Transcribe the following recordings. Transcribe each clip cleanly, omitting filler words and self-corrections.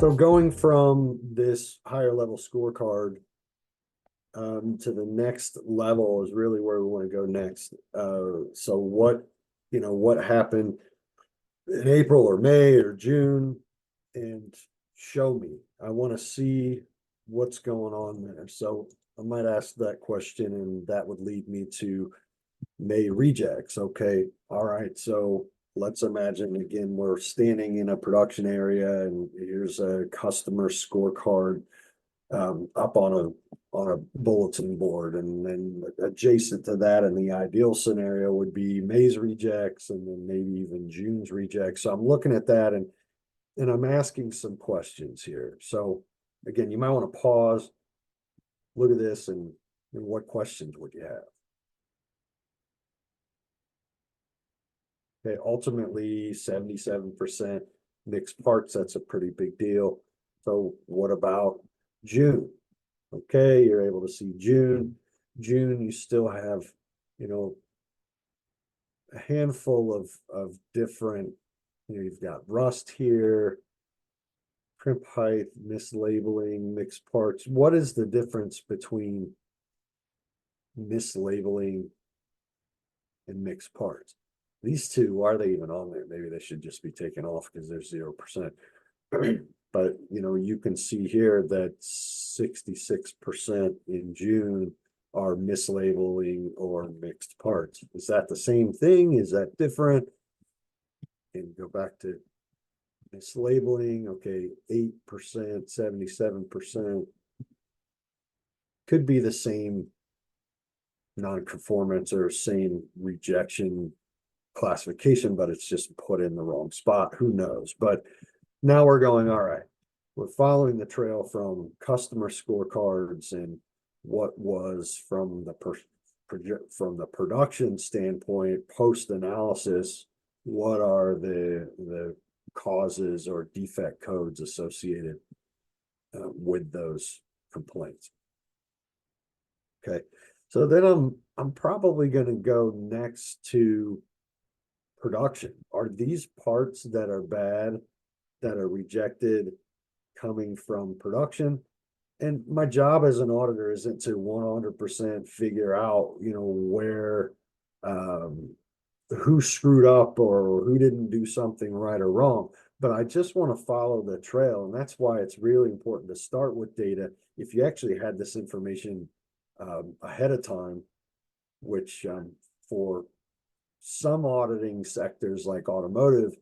So going from this higher level scorecard to the next level is really where we want to go next. So what happened in April or May or June, and show me. I want to see what's going on there. So I might ask that question, and that would lead me to May rejects. Okay, all right. So let's imagine again we're standing in a production area, and here's a customer scorecard up on a bulletin board, and then adjacent to that in the ideal scenario would be May's rejects, and then maybe even June's rejects. So I'm looking at that, and I'm asking some questions here. So again, you might want to pause, look at this, and what questions would you have? Okay, ultimately 77% mixed parts, that's a pretty big deal. So what about June? Okay, you're able to see June. June, you still have, you know, a handful of different, you've got rust here, crimp height, mislabeling, mixed parts. What is the difference between mislabeling and mixed parts? These two, why are they even on there? Maybe they should just be taken off because they're 0%. But you can see here that 66% in June are mislabeling or mixed parts. Is that the same thing? Is that different? And go back to mislabeling. Okay, 8%, 77%. Could be the same nonconformance or same rejection classification, but it's just put in the wrong spot. Who knows? But now we're going, all right, we're following the trail from customer scorecards and what was from the production standpoint, post analysis, what are the causes or defect codes associated with those complaints. Okay, so then I'm probably going to go next to production. Are these parts that are bad, that are rejected, coming from production? And my job as an auditor isn't to 100% figure out, where who screwed up or who didn't do something right or wrong. But I just want to follow the trail. And that's why it's really important to start with data. If you actually had this information ahead of time, which for some auditing sectors like automotive,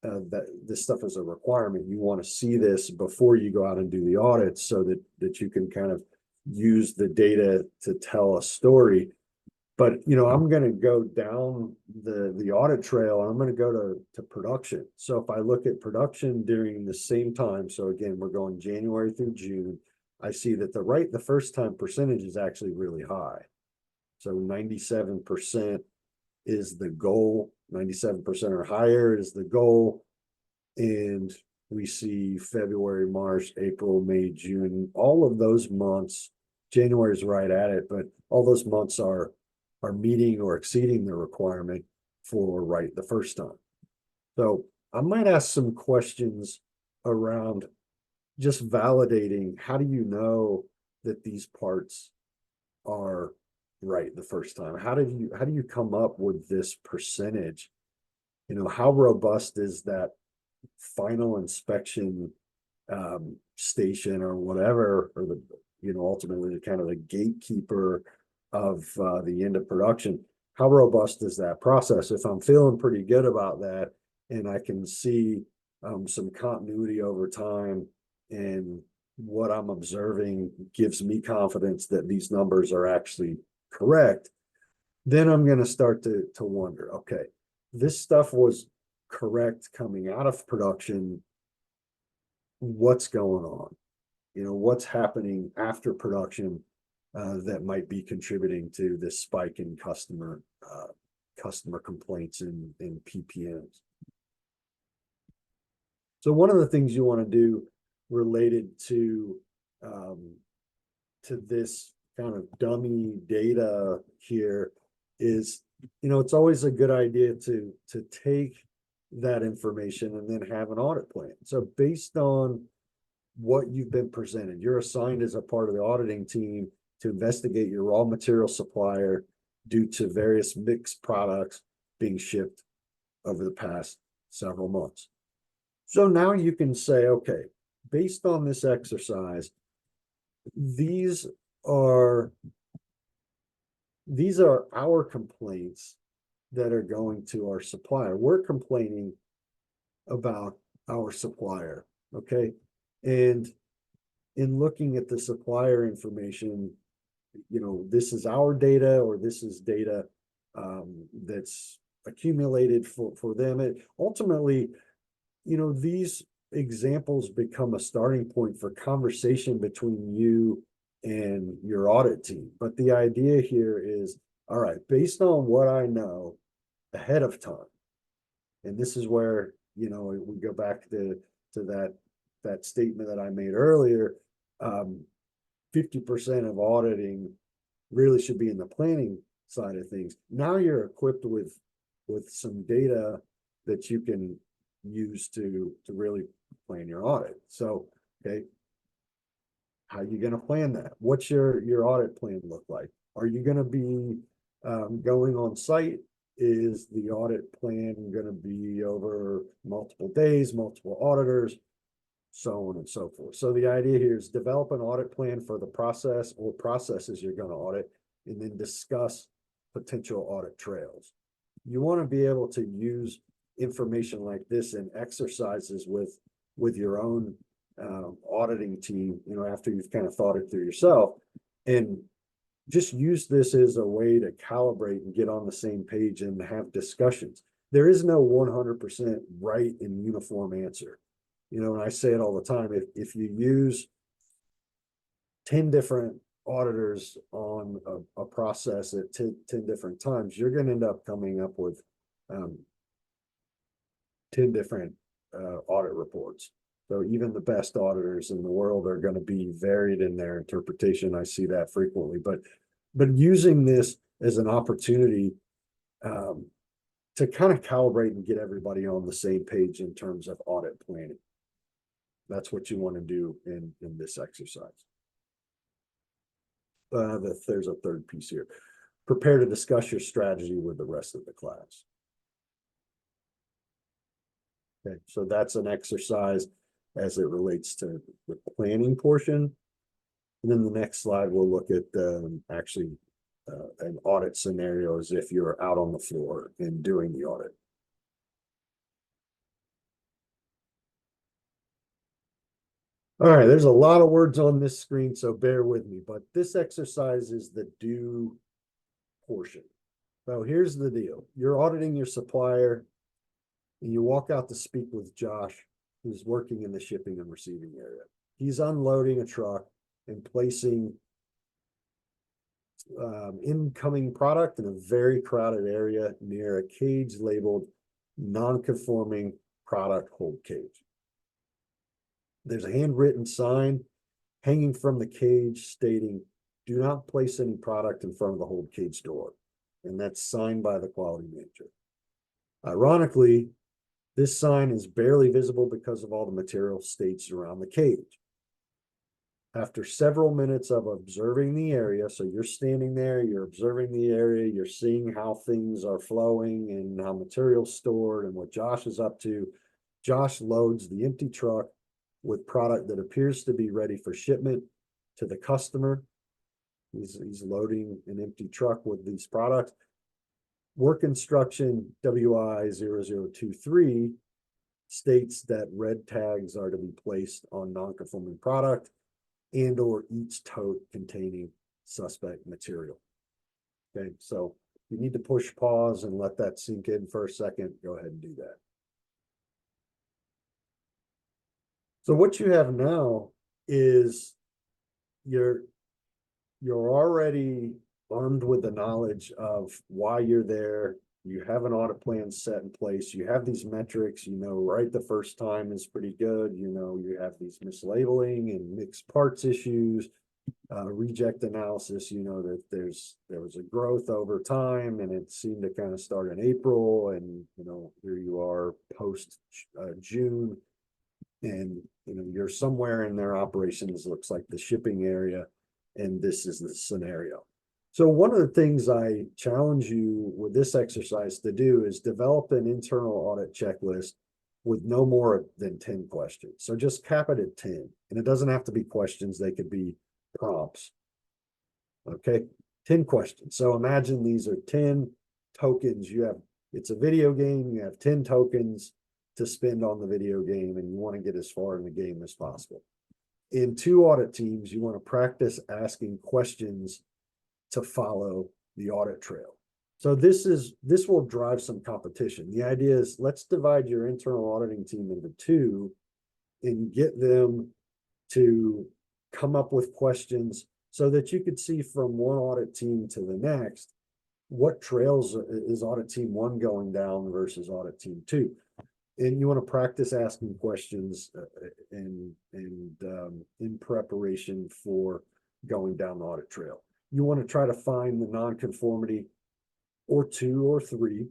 that this stuff is a requirement. You want to see this before you go out and do the audits so that you can kind of use the data to tell a story. But I'm going to go down the audit trail, and I'm going to go to production. So if I look at production during the same time, so again, we're going January through June, I see that the first time percentage is actually really high. So 97% is the goal. 97% or higher is the goal. And we see February, March, April, May, June, all of those months. January is right at it, but all those months are meeting or exceeding the requirement for right the first time. So I might ask some questions around just validating, how do you know that these parts are right the first time? How do you come up with this percentage? How robust is that final inspection station or whatever, or the ultimately the kind of the gatekeeper of the end of production? How robust is that process? If I'm feeling pretty good about that, and I can see some continuity over time, and what I'm observing gives me confidence that these numbers are actually correct, then I'm going to start to wonder, okay, this stuff was correct coming out of production. What's going on? What's happening after production that might be contributing to this spike in customer complaints and PPMs. So one of the things you want to do related to this kind of dummy data here is, it's always a good idea to take that information and then have an audit plan. So based on what you've been presented. You're assigned as a part of the auditing team to investigate your raw material supplier due to various mixed products being shipped over the past several months. So now you can say, okay, based on this exercise, these are our complaints that are going to our supplier. We're complaining about our supplier, okay? And in looking at the supplier information, this is our data, or this is data that's accumulated for them. It ultimately, these examples become a starting point for conversation between you and your audit team. But the idea here is, all right, based on what I know ahead of time, and this is where, we go back to that statement that I made earlier. 50% of auditing really should be in the planning side of things. Now you're equipped with some data that you can use to really plan your audit. So, okay, how are you going to plan that? What's your audit plan look like? Are you going to be going on site? Is the audit plan going to be over multiple days, multiple auditors, so on and so forth? So the idea here is develop an audit plan for the process or processes you're going to audit, and then discuss potential audit trails. You want to be able to use information like this in exercises with your own auditing team, after you've kind of thought it through yourself, and just use this as a way to calibrate and get on the same page and have discussions. There is no 100% right and uniform answer. And I say it all the time, if you use 10 different auditors on a process at 10 different times, you're going to end up coming up with 10 different audit reports. So even the best auditors in the world are going to be varied in their interpretation. I see that frequently, but using this as an opportunity to kind of calibrate and get everybody on the same page in terms of audit planning. That's what you want to do in this exercise. There's a third piece here. Prepare to discuss your strategy with the rest of the class. Okay, so that's an exercise as it relates to the planning portion. And then the next slide, we'll look at actually an audit scenario as if you're out on the floor and doing the audit. All right, there's a lot of words on this screen, so bear with me, but this exercise is the do portion. So here's the deal. You're auditing your supplier, and you walk out to speak with Josh, who's working in the shipping and receiving area. He's unloading a truck and placing incoming product in a very crowded area near a cage labeled non-conforming product hold cage. There's a handwritten sign hanging from the cage stating, "Do not place any product in front of the hold cage door." And that's signed by the quality manager. Ironically, this sign is barely visible because of all the material staged around the cage. After several minutes of observing the area, so you're standing there, you're observing the area, you're seeing how things are flowing and how material's stored and what Josh is up to, Josh loads the empty truck with product that appears to be ready for shipment to the customer. He's loading an empty truck with these products. Work instruction WI0023 states that red tags are to be placed on non-conforming product and or each tote containing suspect material. Okay, so you need to push pause and let that sink in for a second. Go ahead and do that. So what you have now is you're already armed with the knowledge of why you're there. You have an audit plan set in place. You have these metrics, right the first time is pretty good. You have these mislabeling and mixed parts issues, reject analysis, that there was a growth over time and it seemed to kind of start in April, and here you are post June. and you're somewhere in their operations, looks like the shipping area, and this is the scenario. So one of the things I challenge you with this exercise to do is develop an internal audit checklist with no more than 10 questions. So just cap it at 10, and it doesn't have to be questions, they could be prompts. Okay, 10 questions. So imagine these are 10 tokens. It's a video game, you have 10 tokens to spend on the video game, and you want to get as far in the game as possible. In 2 audit teams, you want to practice asking questions to follow the audit trail. So this will drive some competition. The idea is, let's divide your internal auditing team into 2 and get them to come up with questions so that you could see from one audit team to the next, what trails is audit team 1 going down versus audit team 2. And you want to practice asking questions in preparation for going down the audit trail. You want to try to find the nonconformity or 2 or 3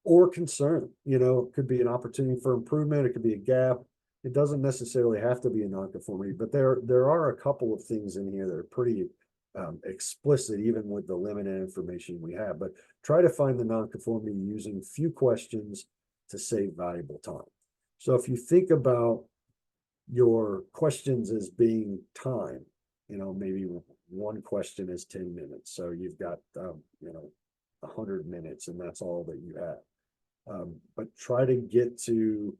or concern. It could be an opportunity for improvement, it could be a gap. It doesn't necessarily have to be a nonconformity, but there are a couple of things in here that are pretty explicit, even with the limited information we have. But try to find the nonconformity using few questions to save valuable time. So if you think about your questions as being time, maybe one question is 10 minutes. So you've got, 100 minutes, and that's all that you have. But try to get to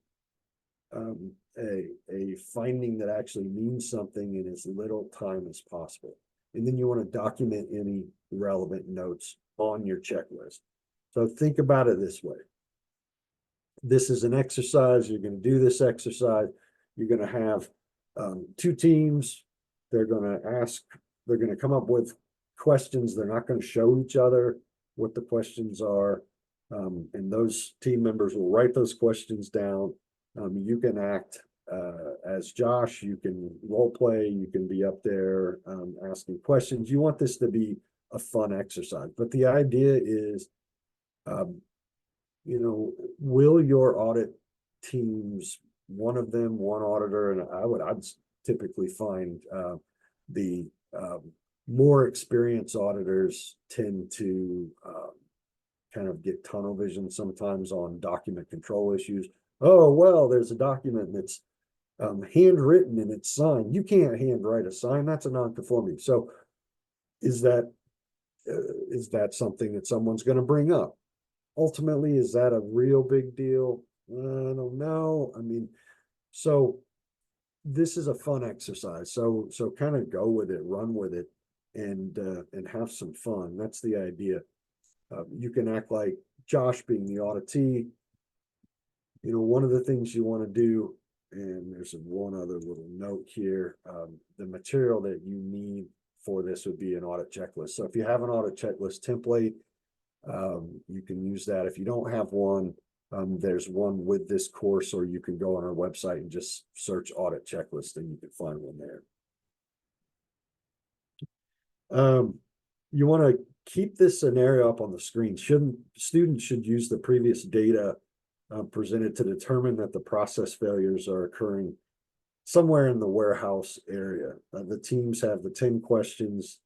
a finding that actually means something in as little time as possible. And then you want to document any relevant notes on your checklist. So think about it this way. This is an exercise. You're going to do this exercise. You're going to have 2 teams. They're going to come up with questions. They're not going to show each other what the questions are. And those team members will write those questions down. You can act as Josh, you can role play, you can be up there asking questions. You want this to be a fun exercise. But the idea is, will your audit teams, one of them, one auditor, and I'd typically find the more experienced auditors tend to kind of get tunnel vision sometimes on document control issues. Oh, well, there's a document that's handwritten and it's signed. You can't handwrite a sign. That's a nonconformity. So is that something that someone's going to bring up? Ultimately, is that a real big deal? I don't know. So this is a fun exercise. So kind of go with it, run with it, and have some fun. That's the idea. You can act like Josh being the auditee. One of the things you want to do, and there's one other little note here, the material that you need for this would be an audit checklist. So if you have an audit checklist template, you can use that. If you don't have one, there's one with this course, or you can go on our website and just search audit checklist and you can find one there. You want to keep this scenario up on the screen. Students should use the previous data presented to determine that the process failures are occurring somewhere in the warehouse area. The teams have the 10 questions,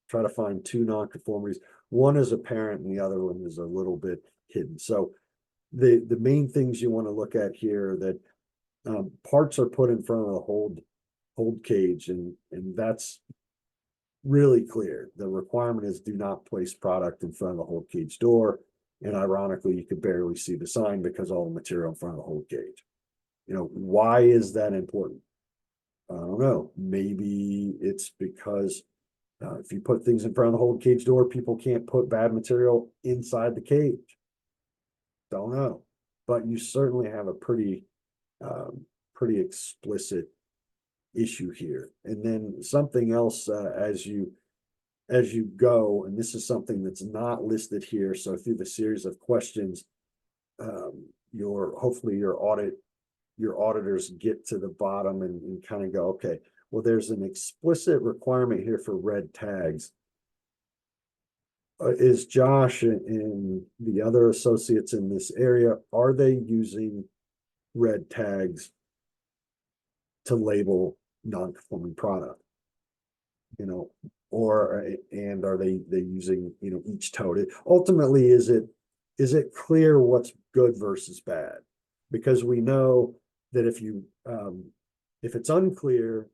try to find 2 nonconformities. One is apparent and the other one is a little bit hidden. So the main things you want to look at here, that parts are put in front of the hold cage, and that's really clear. The requirement is do not place product in front of the hold cage door. And ironically, you could barely see the sign because all the material in front of the hold cage. Why is that important? I don't know. Maybe it's because if you put things in front of the hold cage door, people can't put bad material inside the cage. Don't know. But you certainly have a pretty explicit issue here. And then something else as you go, and this is something that's not listed here. So through the series of questions, hopefully your auditors get to the bottom and kind of go, okay, well, there's an explicit requirement here for red tags. Is Josh and the other associates in this area, are they using red tags to label non-conforming product, you know, or and are they using, you know, each tote? Ultimately, is it clear what's good versus bad? Because we know that if it's unclear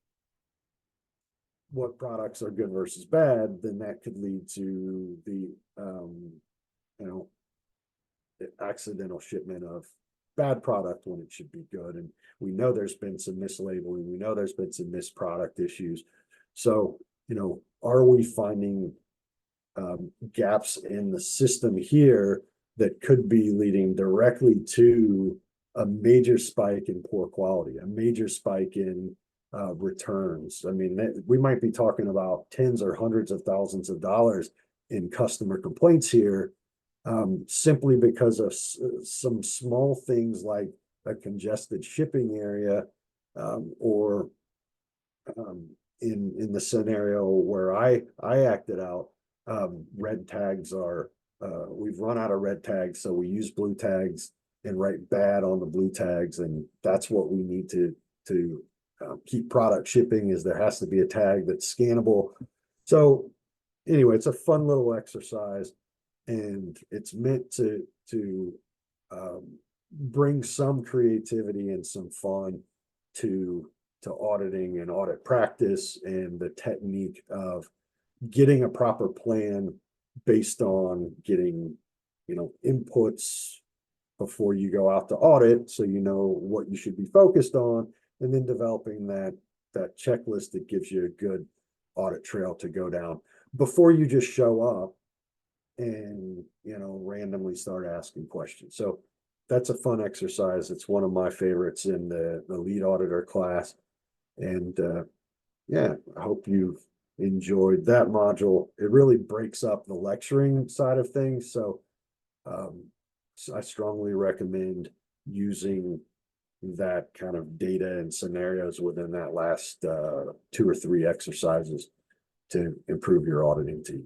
what products are good versus bad, then that could lead to the you know, accidental shipment of bad product when it should be good. And we know there's been some mislabeling, we know there's been some misproduct issues. So, you know, are we finding gaps in the system here that could be leading directly to a major spike in poor quality, a major spike in returns? I mean, we might be talking about tens or hundreds of thousands of dollars in customer complaints here, simply because of some small things like a congested shipping area, or in the scenario where I acted out, red tags are, we've run out of red tags, so we use blue tags and write bad on the blue tags, and that's what we need to keep product shipping, is there has to be a tag that's scannable. So anyway, it's a fun little exercise, and it's meant to bring some creativity and some fun to auditing and audit practice, and the technique of getting a proper plan based on getting, you know, inputs before you go out to audit, so you know what you should be focused on, and then developing that checklist that gives you a good audit trail to go down before you just show up and, you know, randomly start asking questions. So that's a fun exercise. It's one of my favorites in the lead auditor class. And yeah, I hope you've enjoyed that module. It really breaks up the lecturing side of things. So I strongly recommend using that kind of data and scenarios within that last 2 or 3 exercises to improve your auditing team.